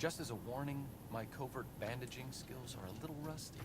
Just as a warning, my covert bandaging skills are a little rusty.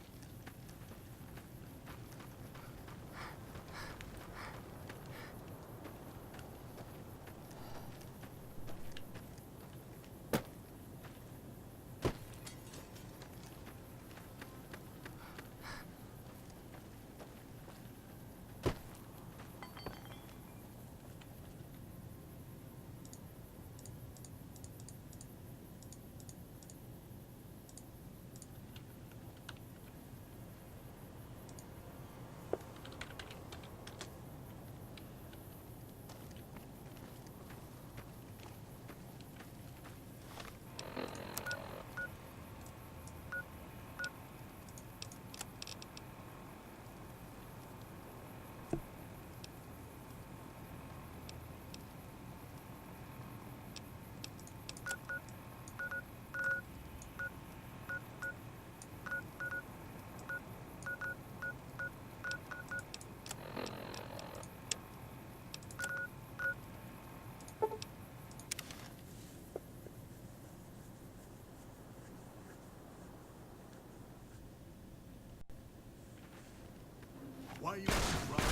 Why are you running?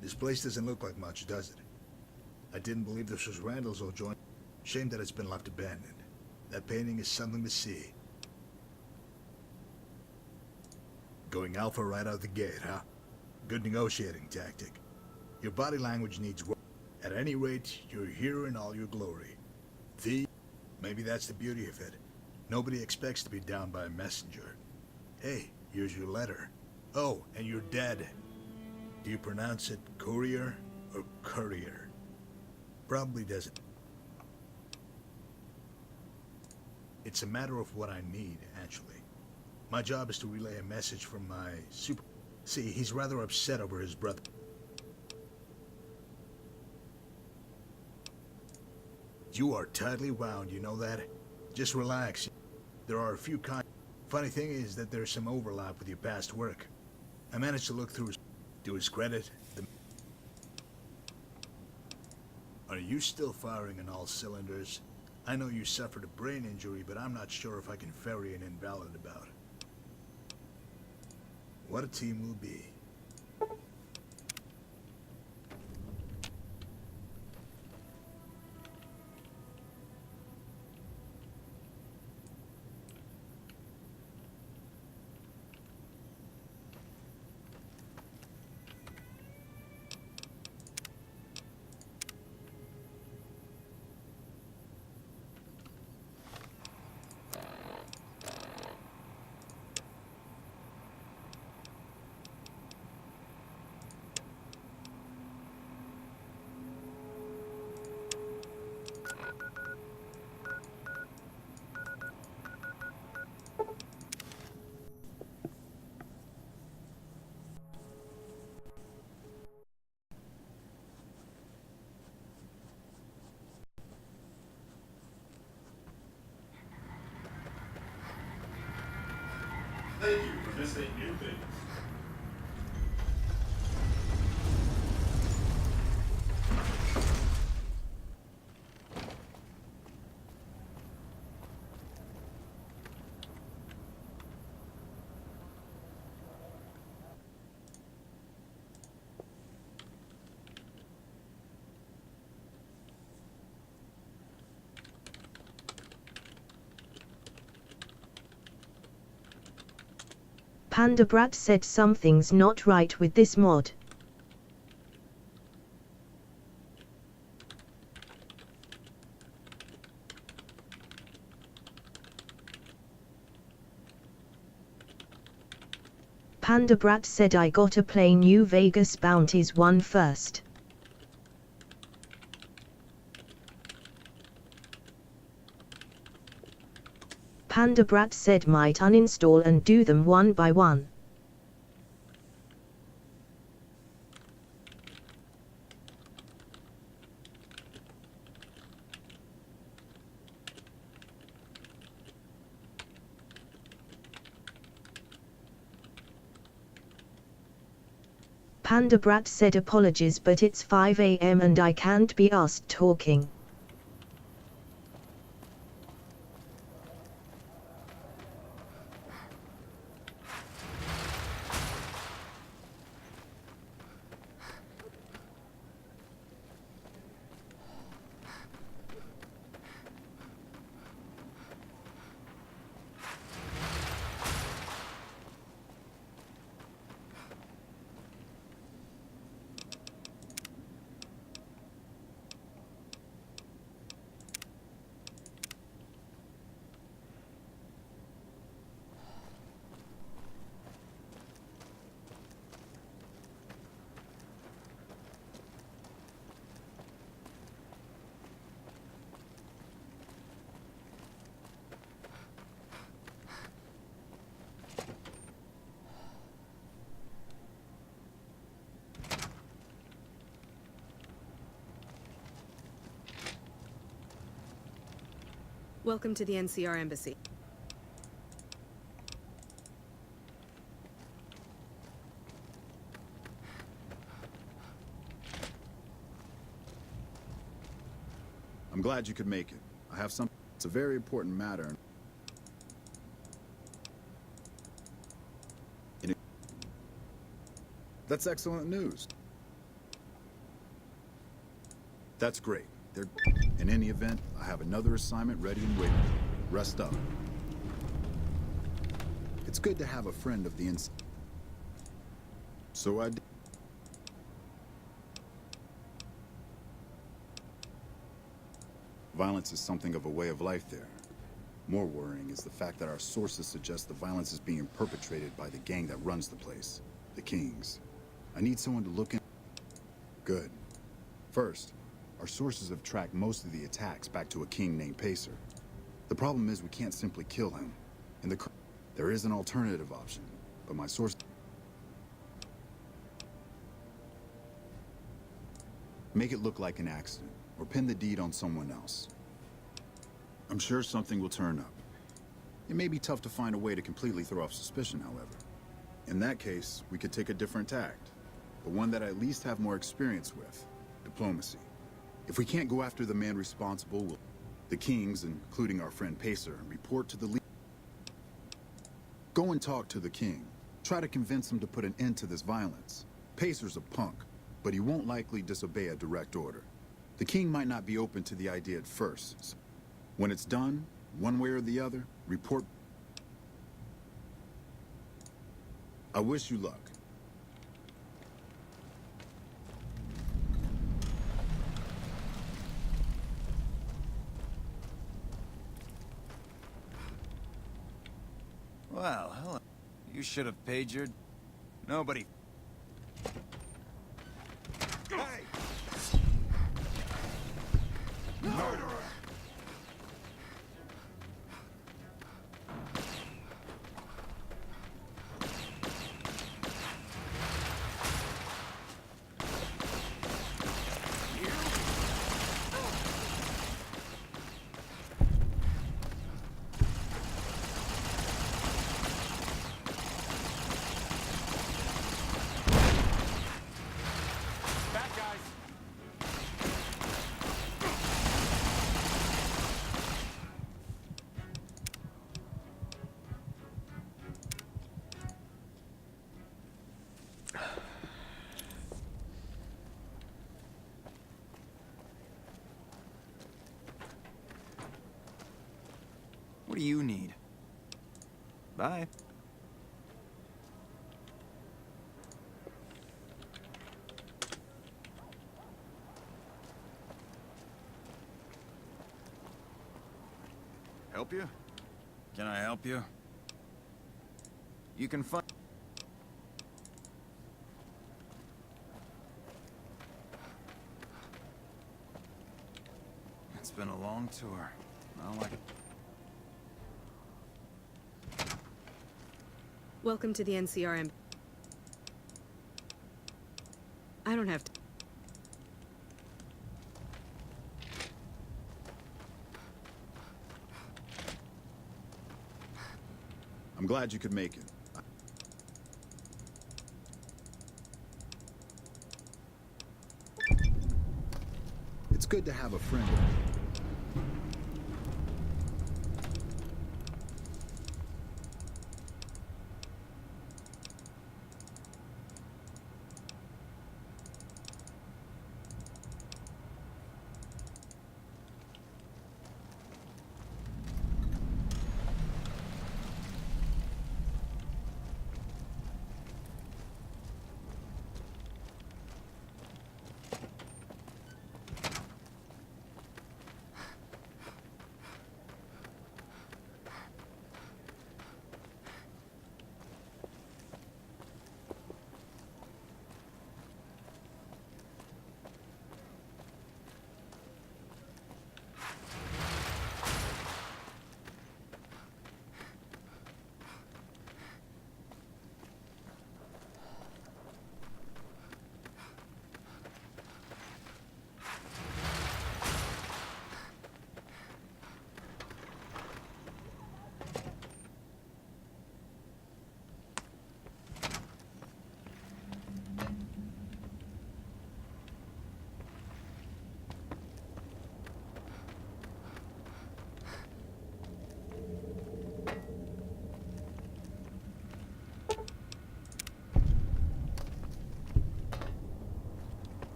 This place doesn't look like much, does it? I didn't believe this was Randall's old joint. Shame that it's been left abandoned. That painting is something to see. Going alpha right out the gate, huh? Good negotiating tactic. Your body language needs work. At any rate, you're here in all your glory. Maybe that's the beauty of it. Nobody expects to be downed by a messenger. Hey, here's your letter. Oh, and you're dead. Do you pronounce it courier or courier? Probably doesn't. It's a matter of what I need, actually. My job is to relay a message from my super... See, he's rather upset over his brother. You are tightly wound, you know that? Just relax. There are a few Funny thing is that there's some overlap with your past work. I managed to look through his... To his credit, Are you still firing on all cylinders? I know you suffered a brain injury, but I'm not sure if I can ferry an invalid about. What a team we'll be. Thank you for visiting New Vegas. Panda Brat said something's not right with this mod. Panda Brat said I gotta play New Vegas Bounties 1 first. Panda Brat said might uninstall and do them one by one. Panda Brat said apologies but it's 5 AM and I can't be asked talking. Welcome to the NCR Embassy. I'm glad you could make it. I have some. It's a very important matter. That's excellent news. That's great. In any event, I have another assignment ready and waiting. Rest up. It's good to have a friend of the inside. So I did. Violence is something of a way of life there. More worrying is the fact that our sources suggest the violence is being perpetrated by the gang that runs the place, the Kings. I need someone to look in. Good. First, our sources have tracked most of the attacks back to a king named Pacer. The problem is we can't simply kill him. There is an alternative option, but my source... Make it look like an accident, or pin the deed on someone else. I'm sure something will turn up. It may be tough to find a way to completely throw off suspicion, however. In that case, we could take a different tact, but one that I at least have more experience with: diplomacy. If we can't go after the man responsible, the Kings, including our friend Pacer, and report to the leader. Go and talk to the King. Try to convince him to put an end to this violence. Pacer's a punk, but he won't likely disobey a direct order. The King might not be open to the idea at first. So when it's done, one way or the other, report. I wish you luck. Well, hello. You should have paid your... Nobody... Hey! Murderer! What do you need? Bye. Help you? Can I help you? You can find... It's been a long tour. I don't like it. Welcome to the NCR I don't have to. I'm glad you could make it. It's good to have a friend.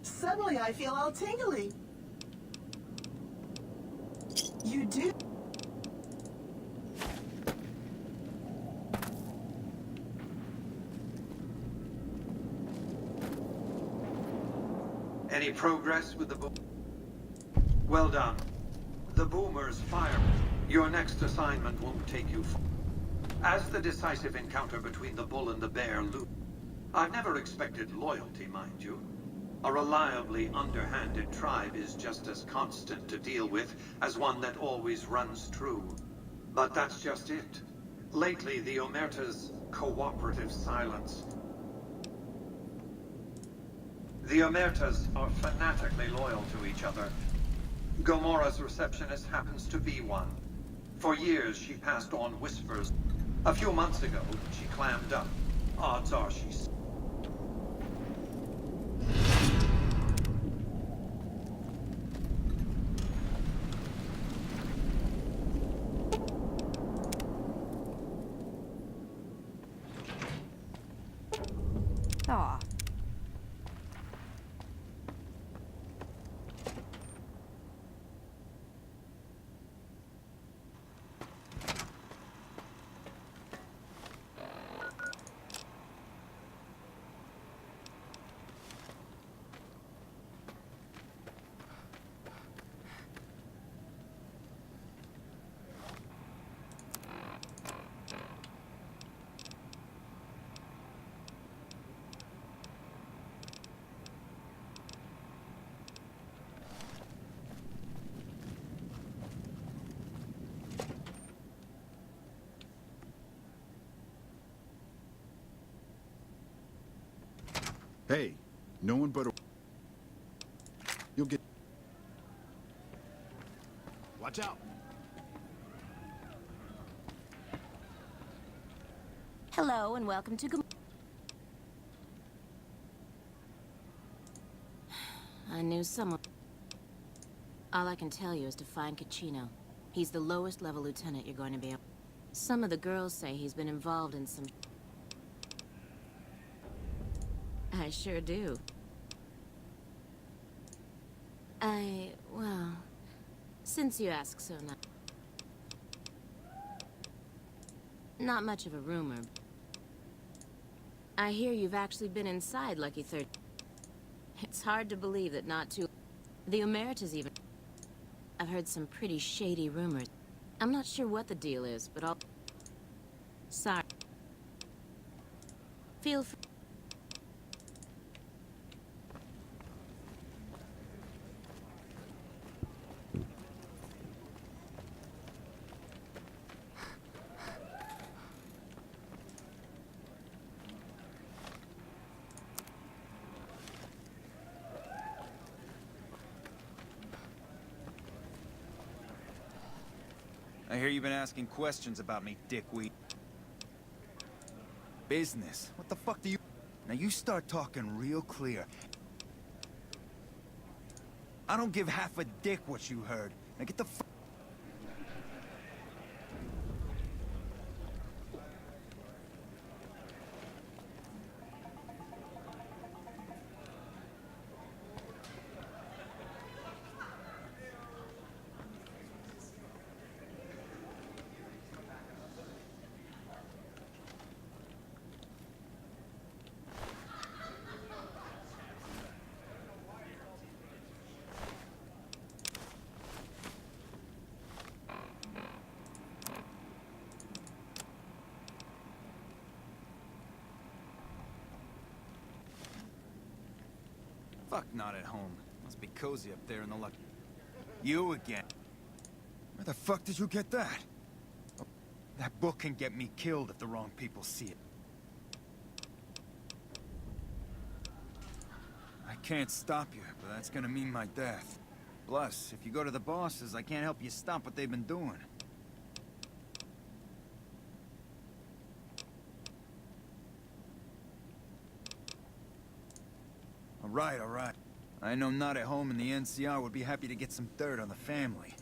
Suddenly I feel all tingly. You do? Any progress with the boom? Well done. The boomers fired. Your next assignment won't take you far. As the decisive encounter between the bull and the bear loomed, I've never expected loyalty, mind you. A reliably underhanded tribe is just as constant to deal with as one that always runs true. But that's just it. Lately, the Omerta's cooperative silence. The Omertas are fanatically loyal to each other. Gomora's receptionist happens to be one. For years, she passed on whispers. A few months ago, she clammed up. Odds are she's... Aw. Hey, no one but a... You'll get... Watch out! Hello and welcome to I knew someone. All I can tell you is to find Caccino. He's the lowest level lieutenant you're going to be. Some of the girls say he's been involved in some... I sure do. Well, since you ask so now. Not much of a rumor. I hear you've actually been inside Lucky 13. It's hard to believe that not too... The Emeritus even... I've heard some pretty shady rumors. I'm not sure what the deal is, but I'll... Sorry. Feel free... I hear you've been asking questions about me, dickweed. Business? What the fuck do you... Now you start talking real clear. I don't give half a dick what you heard. Now get the fuck... Fuck, not at home. Must be cozy up there in the luck. You again. Where the fuck did you get that? Oh, that book can get me killed if the wrong people see it. I can't stop you, but that's gonna mean my death. Plus, if you go to the bosses, I can't help you stop what they've been doing. All right. I know not at home and the NCR would be happy to get some dirt on the family.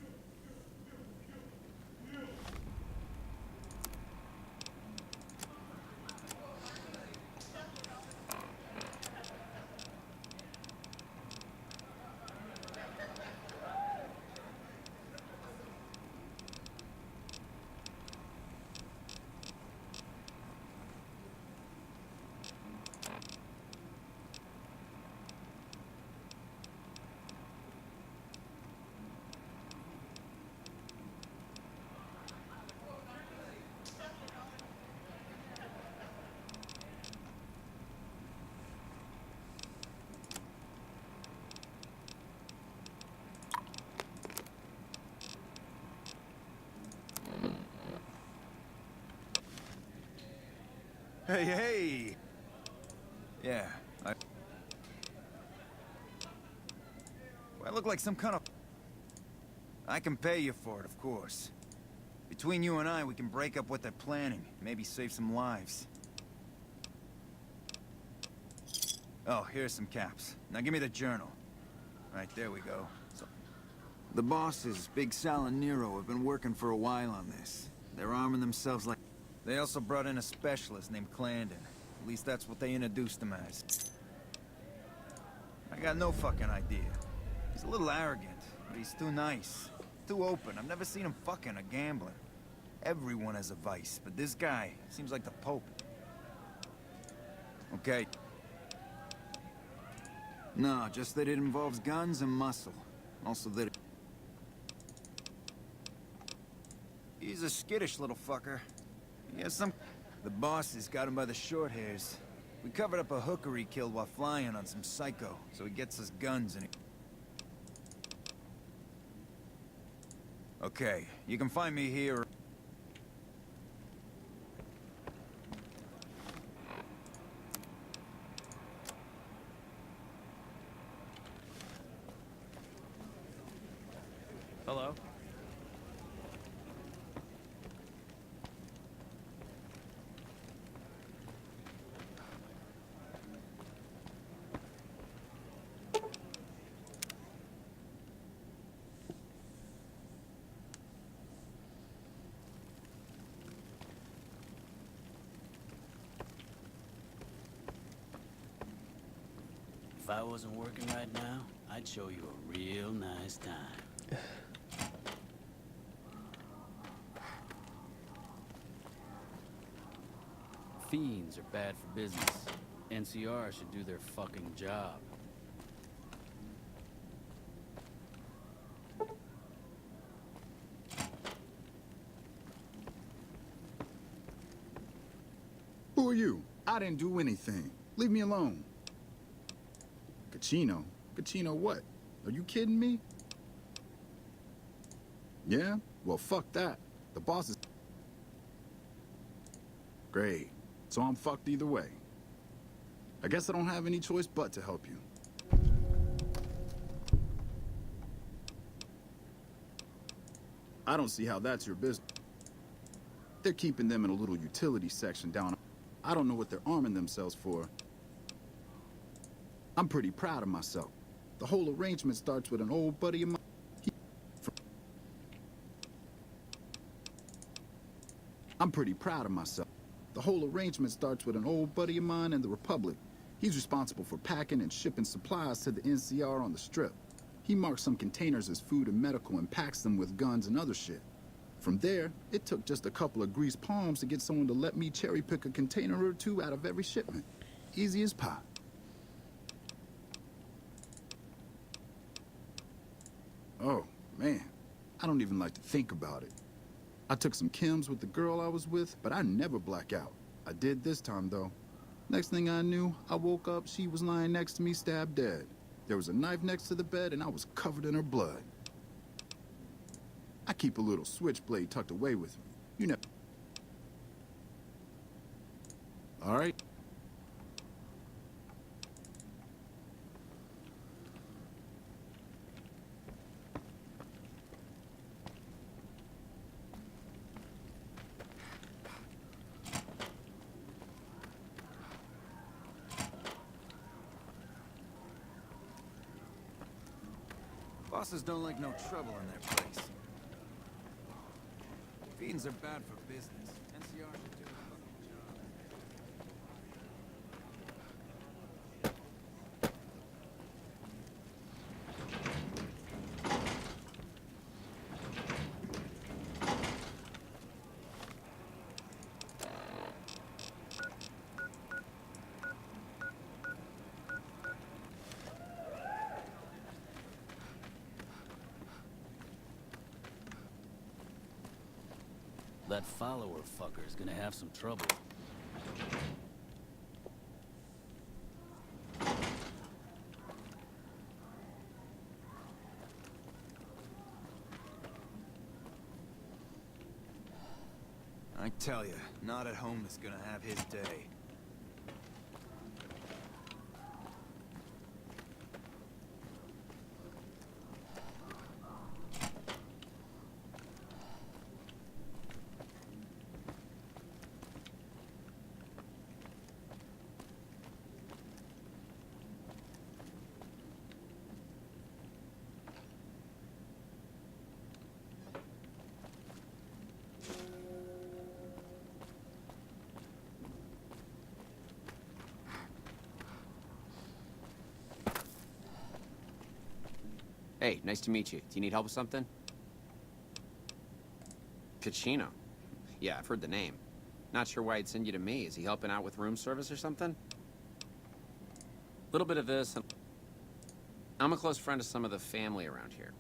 Hey! Yeah, Do I look like some kind of... I can pay you for it, of course. Between you and I, we can break up what they're planning. Maybe save some lives. Oh, here's some caps. Now give me the journal. Right, there we go. So, the bosses, Big Sal and Nero, have been working for a while on this. They're arming themselves like... They also brought in a specialist named Clarendon. At least that's what they introduced him as. I got no fucking idea. He's a little arrogant, but he's too nice. Too open. I've never seen him fucking or gambling. Everyone has a vice, but this guy seems like the Pope. Okay. No, just that it involves guns and muscle. Also that... He's a skittish little fucker. He has some... The bosses got him by the short hairs. We covered up a hooker he killed while flying on some psycho, so he gets us guns and... Okay, you can find me here... Hello? If I wasn't working right now, I'd show you a real nice time. Fiends are bad for business. NCR should do their fucking job. Who are you? I didn't do anything. Leave me alone. Cachino? Cachino what? Are you kidding me? Yeah? Well, fuck that. The boss is... Great. So I'm fucked either way. I guess I don't have any choice but to help you. I don't see how that's your business. They're keeping them in a little utility section down. I don't know what they're arming themselves for. I'm pretty proud of myself. The whole arrangement starts with an old buddy of mine. I'm pretty proud of myself. The whole arrangement starts with an old buddy of mine in the Republic. He's responsible for packing and shipping supplies to the NCR on the Strip. He marks some containers as food and medical and packs them with guns and other shit. From there, it took just a couple of greased palms to get someone to let me cherry-pick a container or two out of every shipment. Easy as pie. Oh, man. I don't even like to think about it. I took some chems with the girl I was with, but I never black out. I did this time, though. Next thing I knew, I woke up, she was lying next to me, stabbed dead. There was a knife next to the bed, and I was covered in her blood. I keep a little switchblade tucked away with me. You know. All right? Bosses don't like no trouble in their place. Fiends are bad for business. NCR should do a fucking job. That follower fucker's gonna have some trouble. I tell you, not at home is gonna have his day. Hey, nice to meet you. Do you need help with something? Cachino. Yeah, I've heard the name. Not sure why he'd send you to me. Is he helping out with room service or something? Little bit of this. And I'm a close friend of some of the family around here.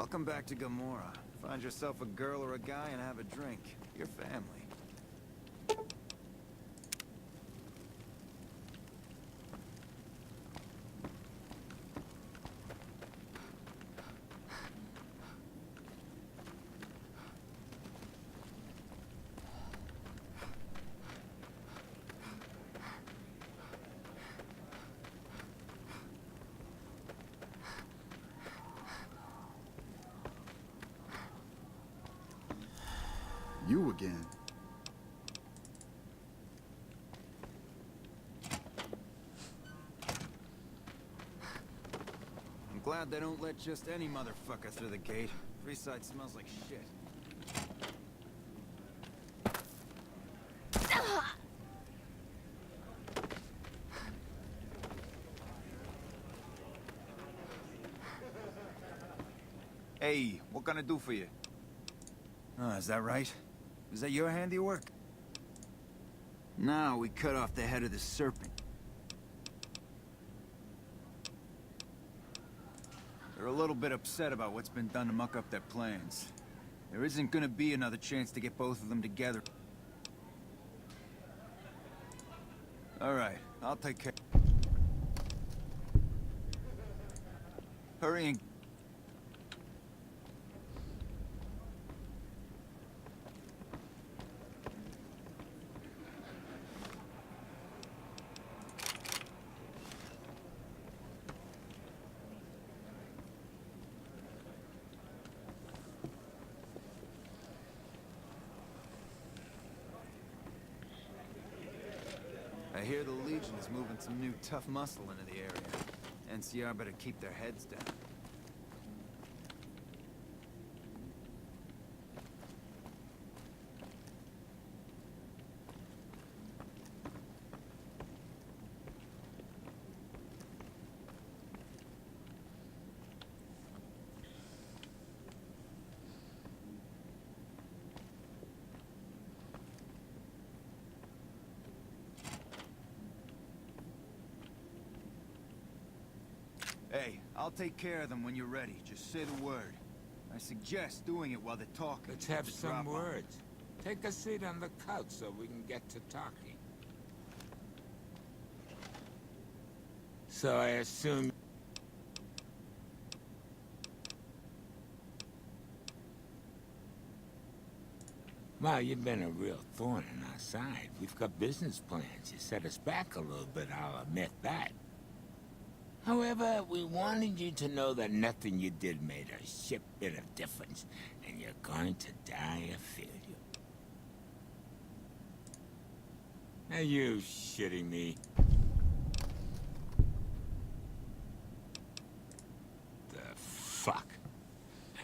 Welcome back to Gamora. Find yourself a girl or a guy and have a drink. Your family. You again. I'm glad they don't let just any motherfucker through the gate. Freeside smells like shit. Hey, what can I do for you? Oh, is that right? Is that your handiwork? Now we cut off the head of the serpent. They're a little bit upset about what's been done to muck up their plans. There isn't gonna be another chance to get both of them together. All right, I'll take care. Hurry and... I hear the Legion is moving some new tough muscle into the area. NCR better keep their heads down. Hey, I'll take care of them when you're ready. Just say the word. I suggest doing it while they're talking. Let's have Just some drop on. words. Take a seat on the couch so we can get to talking. So I assume... Well, you've been a real thorn in our side. We've got business plans. You set us back a little bit, I'll admit that. However, we wanted you to know that nothing you did made a shit bit of difference, and you're going to die of failure. Are you shitting me? The fuck?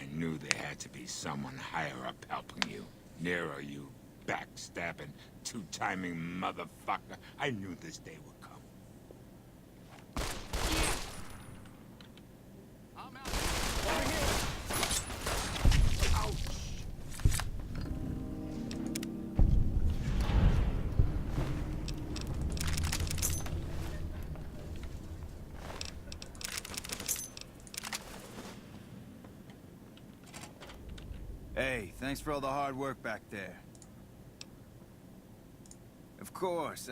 I knew there had to be someone higher up helping you. Nero, you backstabbing, two-timing motherfucker. I knew this day would come. Hey, thanks for all the hard work back there. Of course,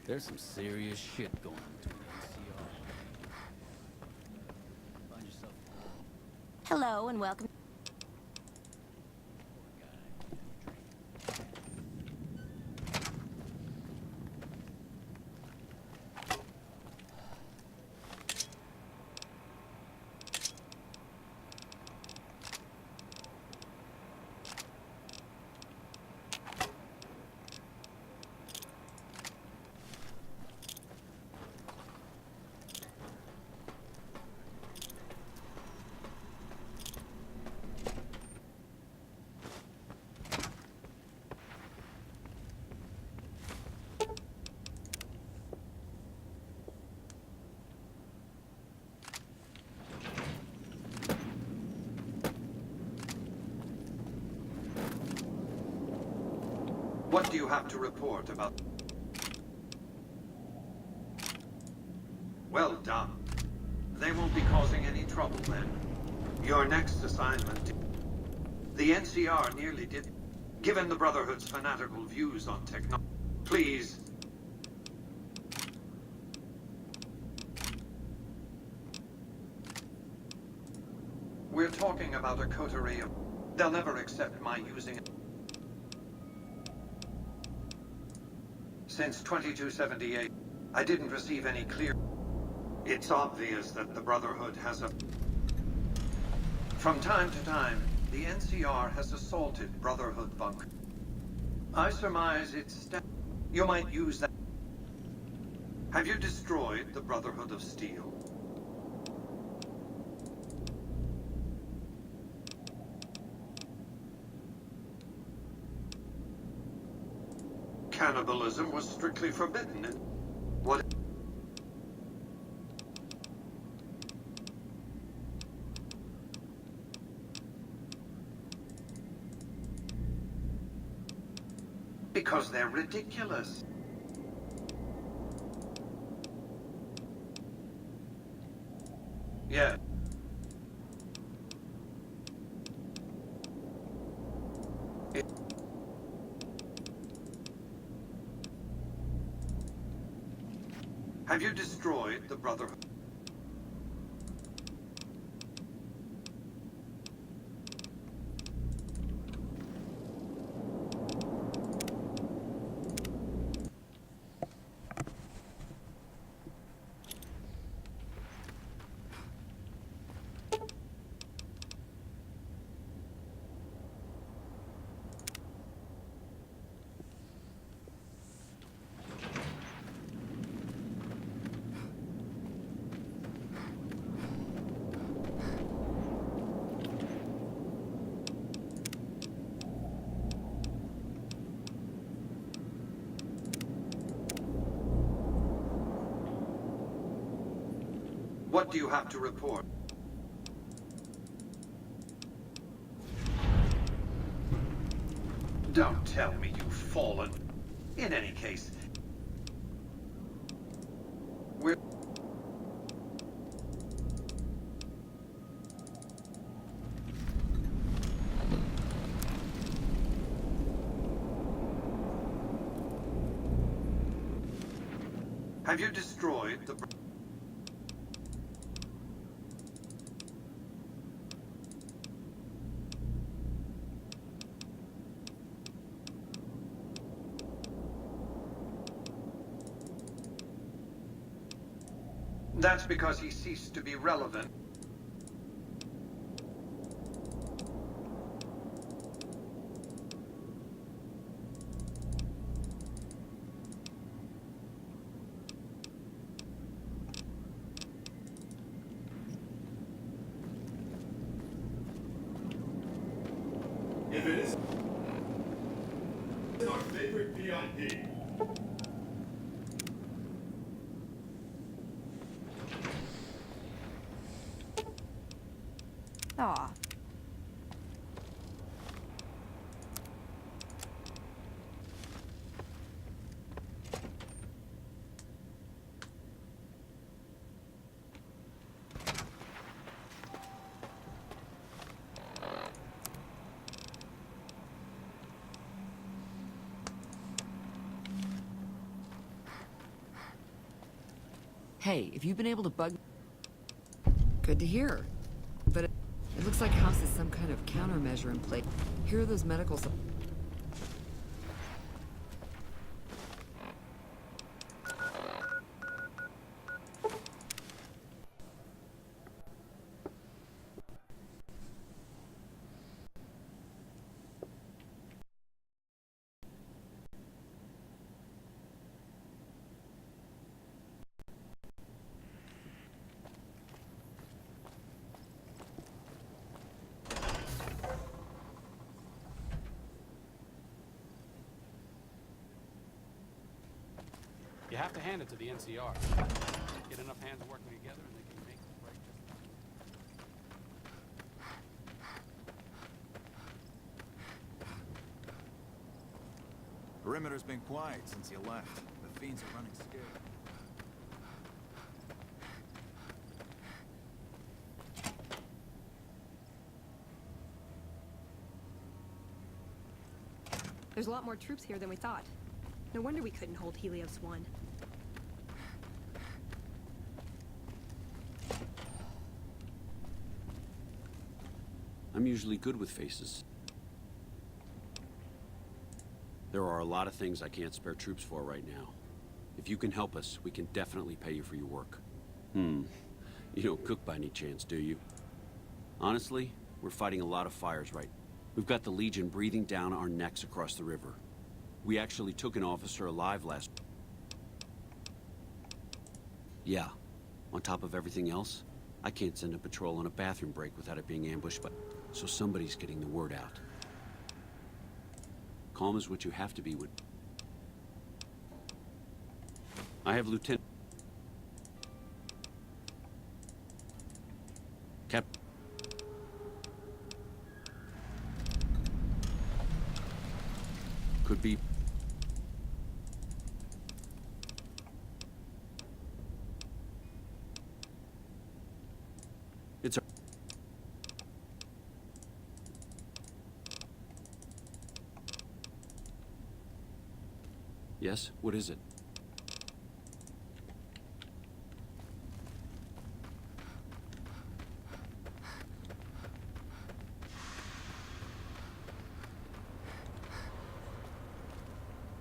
There's some serious shit going on between NCR. Find yourself. Hello and welcome. What do you have to report about? Well done. They won't be causing any trouble then. Your next assignment... The NCR nearly did. Given the Brotherhood's fanatical views on technology, please... We're talking about a coterie of... They'll never accept my using it. Since 2278, I didn't receive any clear... It's obvious that the Brotherhood has a... From time to time, the NCR has assaulted Brotherhood bunker. I surmise it's... You might use that... Have you destroyed the Brotherhood of Steel? Cannibalism was strictly forbidden. What? Because they're ridiculous. Yeah. Have you destroyed the Brotherhood? What do you have to report? Don't tell me you've fallen. In any case, we're... Have you destroyed the... That's because he ceased to be relevant. If it is our favorite VIP. Aw. Hey, if you've been able to bug... Good to hear. But it looks like House has some kind of countermeasure in place. Here are those medical supplies. You have to hand it to the NCR. Get enough hands working together and they can make or break this. perimeter's been quiet since you left. The fiends are running scared. There's a lot more troops here than we thought. No wonder we couldn't hold Helios 1. I'm usually good with faces. There are a lot of things I can't spare troops for right now. If you can help us, we can definitely pay you for your work. You don't cook by any chance, do you? Honestly, we're fighting a lot of fires right now. We've got the Legion breathing down our necks across the river. We actually took an officer alive last... Yeah. On top of everything else, I can't send a patrol on a bathroom break without it being ambushed by... So somebody's getting the word out. Calm is what you have to be with... I have Lieutenant... Cap... Could be... It's a... Yes? What is it?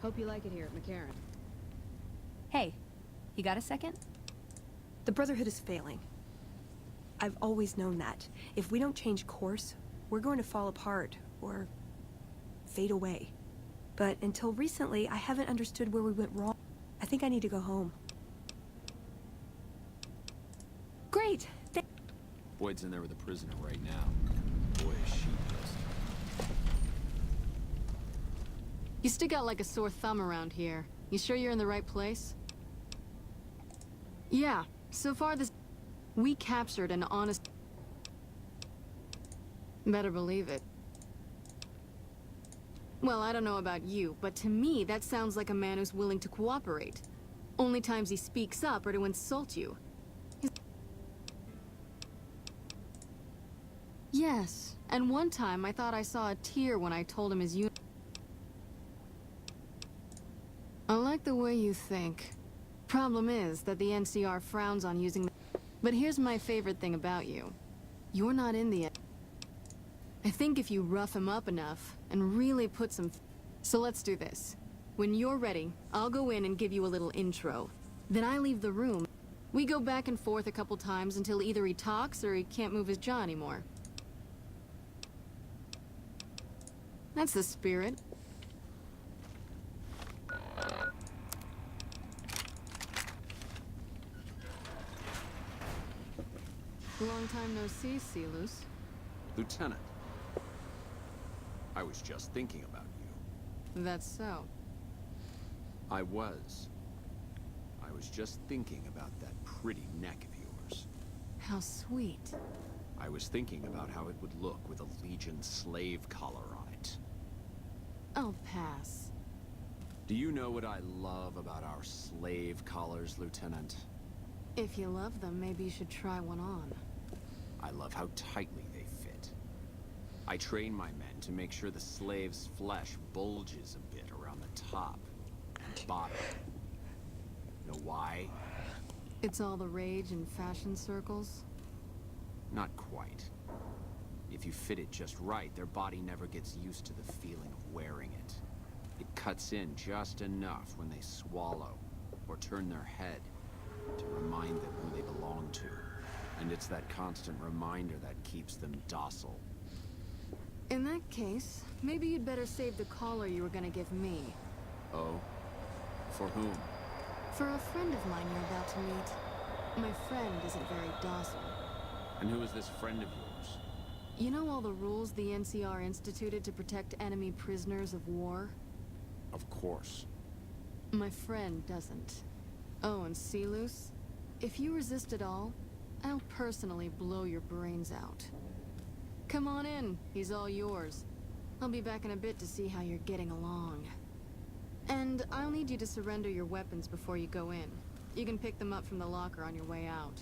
Hope you like it here at McCarran. Hey, you got a second? The Brotherhood is failing. I've always known that. If we don't change course, we're going to fall apart, or fade away. But until recently, I haven't understood where we went wrong. I think I need to go home. Great! Boyd's in there with a prisoner right now. Boy, is she pissed. You stick out like a sore thumb around here. You sure you're in the right place? Yeah, so far this... We captured an honest... Better believe it. Well, I don't know about you, but to me, that sounds like a man who's willing to cooperate. Only times he speaks up are to insult you. Yes, and one time I thought I saw a tear when I told him his unit... I like the way you think. Problem is that the NCR frowns on using the... But here's my favorite thing about you. You're not in the... I think if you rough him up enough, and really put some... So let's do this. When you're ready, I'll go in and give you a little intro. Then I leave the room. We go back and forth a couple times until either he talks or he can't move his jaw anymore. That's the spirit. Long time no see, Silus. Lieutenant. I was just thinking about you. That's so. I was just thinking about that pretty neck of yours. How sweet. I was thinking about how it would look with a Legion slave collar on it. I'll pass. Do you know what I love about our slave collars, Lieutenant? If you love them, maybe you should try one on. I love how tightly they fit. I train my men to make sure the slave's flesh bulges a bit around the top and bottom. Know why? It's all the rage in fashion circles? Not quite. If you fit it just right, their body never gets used to the feeling of wearing it. It cuts in just enough when they swallow or turn their head to remind them who they belong to. And it's that constant reminder that keeps them docile. In that case, maybe you'd better save the collar you were gonna give me. Oh? For whom? For a friend of mine you're about to meet. My friend isn't very docile. And who is this friend of yours? You know all the rules the NCR instituted to protect enemy prisoners of war? Of course. My friend doesn't. Oh, and Silus? If you resist at all, I'll personally blow your brains out. Come on in, he's all yours. I'll be back in a bit to see how you're getting along. And I'll need you to surrender your weapons before you go in. You can pick them up from the locker on your way out.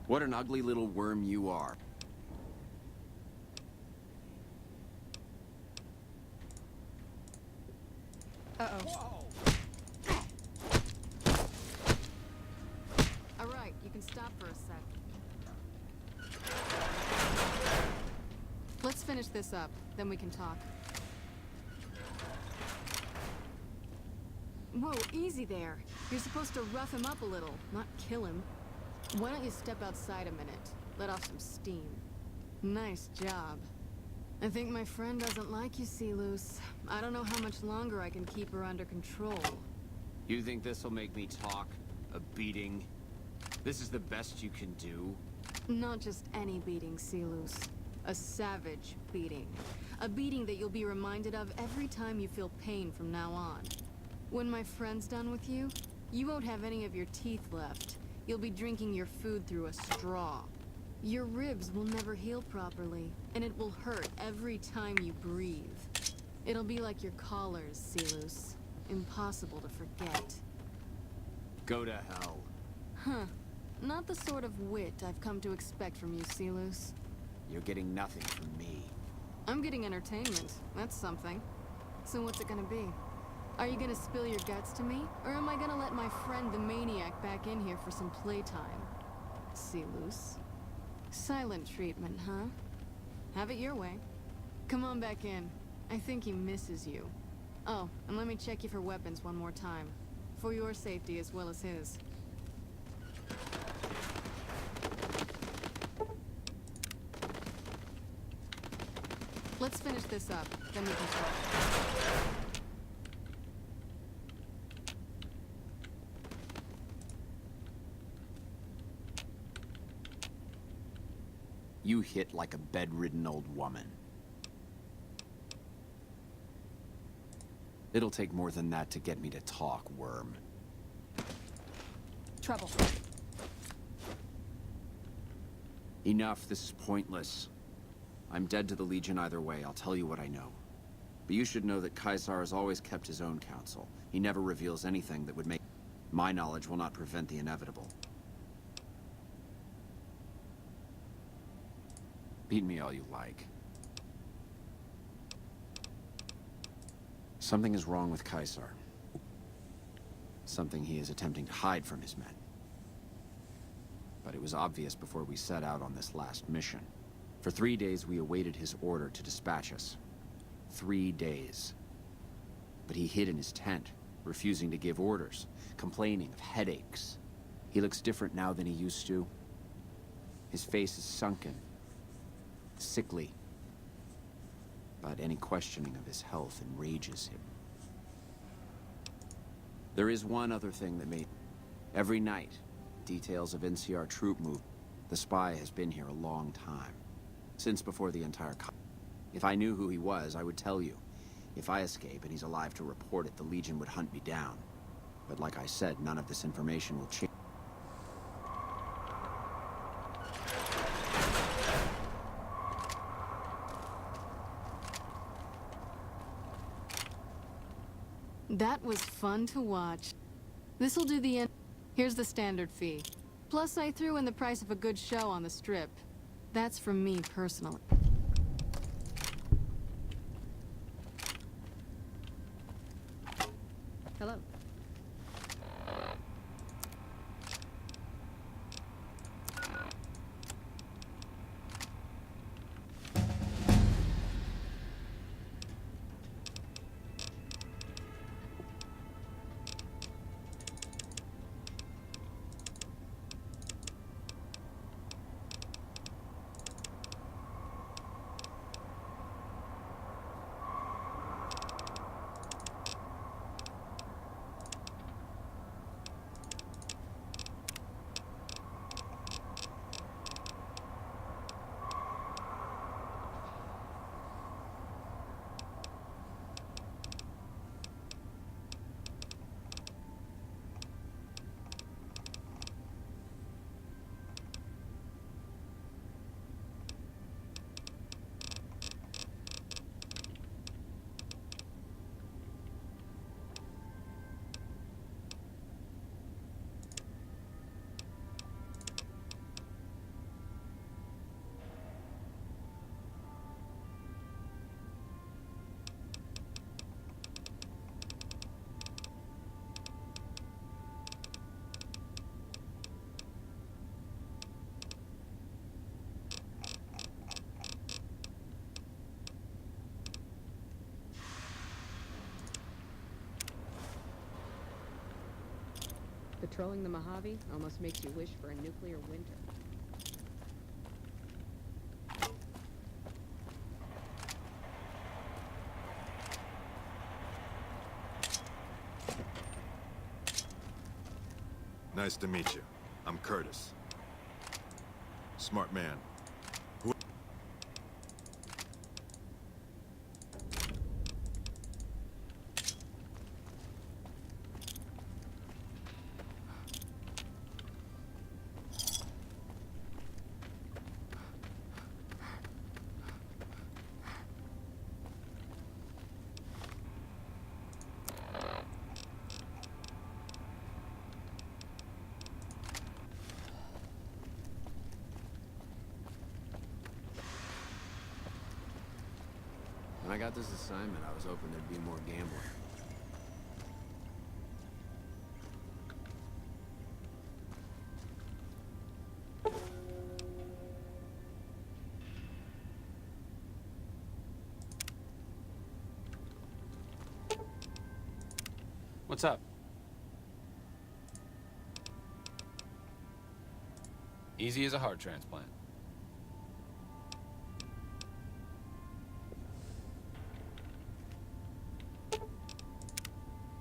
What an ugly little worm you are. Uh-oh. All right, you can stop for a sec. Let's finish this up, then we can talk. Whoa, easy there. You're supposed to rough him up a little, not kill him. Why don't you step outside a minute? Let off some steam. Nice job. I think my friend doesn't like you, Sealoose. I don't know how much longer I can keep her under control. You think this'll make me talk? A beating? This is the best you can do? Not just any beating, Sealoose. A savage beating. A beating that you'll be reminded of every time you feel pain from now on. When my friend's done with you, you won't have any of your teeth left. You'll be drinking your food through a straw. Your ribs will never heal properly, and it will hurt every time you breathe. It'll be like your collars, Sealoose. Impossible to forget. Go to hell. Huh. Not the sort of wit I've come to expect from you, Sealoose. You're getting nothing from me. I'm getting entertainment. That's something. So what's it gonna be? Are you gonna spill your guts to me? Or am I gonna let my friend the maniac back in here for some playtime? Sealoose. Silent treatment, huh? Have it your way. Come on back in. I think he misses you. Oh, and let me check you for weapons one more time. For your safety as well as his. Let's finish this up, then we can talk. You hit like a bedridden old woman. It'll take more than that to get me to talk, worm. Trouble. Enough, this is pointless. I'm dead to the Legion either way, I'll tell you what I know. But you should know that Caesar has always kept his own counsel. He never reveals anything that would make... My knowledge will not prevent the inevitable. Beat me all you like. Something is wrong with Caesar. Something he is attempting to hide from his men. But it was obvious before we set out on this last mission. For 3 days we awaited his order to dispatch us. 3 days. But he hid in his tent, refusing to give orders, complaining of headaches. He looks different now than he used to. His face is sunken, sickly. But any questioning of his health enrages him. There is one other thing that made... Every night, details of NCR troop move. The spy has been here a long time. Since before the entire... If I knew who he was, I would tell you. If I escape and he's alive to report it, the Legion would hunt me down. But like I said, none of this information will change. That was fun to watch. This'll do the end. Here's the standard fee. Plus I threw in the price of a good show on the strip. That's from me personally. Hello. Patrolling the Mojave almost makes you wish for a nuclear winter. Nice to meet you. I'm Curtis. Smart man. Who? When I got this assignment, I was hoping there'd be more gambling. What's up? Easy as a heart transplant.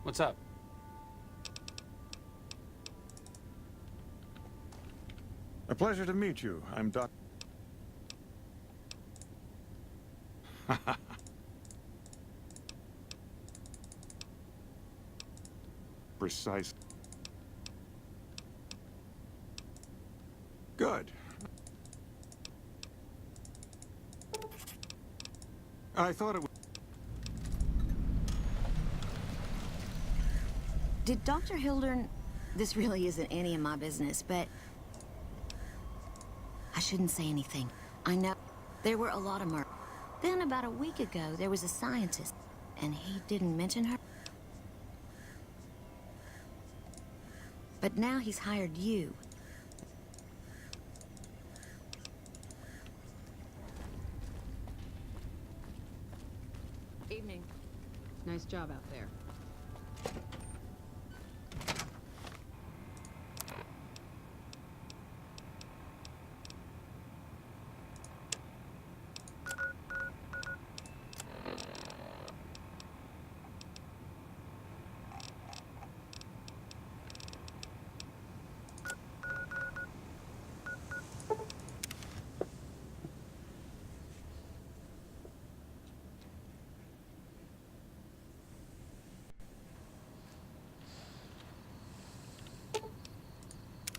What's up? A pleasure to meet you. I'm Doc. Precise. Good. I thought it was... Did Dr. Hildern... This really isn't any of my business, but... I shouldn't say anything. I know there were a lot of murders. Then about a week ago, there was a scientist, and he didn't mention her. But now he's hired you. Evening. Nice job out there.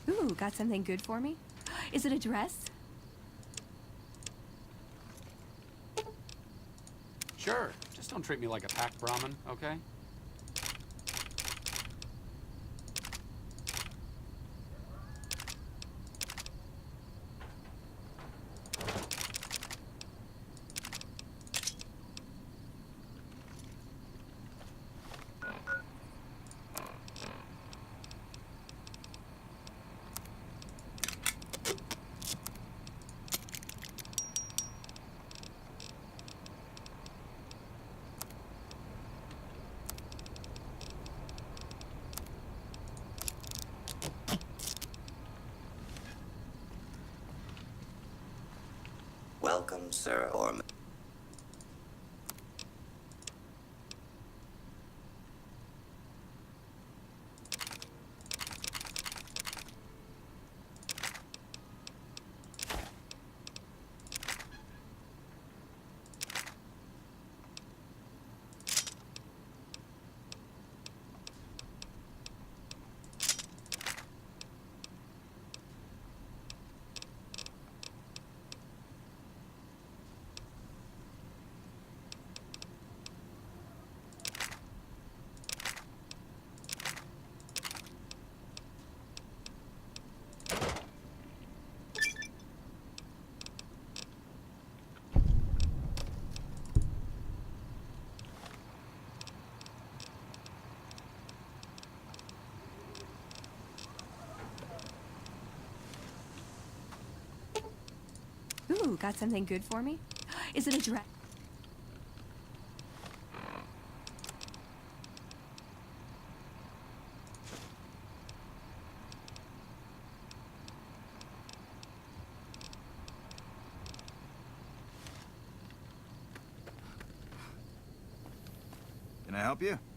Ooh, got something good for me? Is it a dress? Sure. Just don't treat me like a packed Brahmin, okay? Welcome, Sir Orman. Ooh, got something good for me? Is it a dress? help you?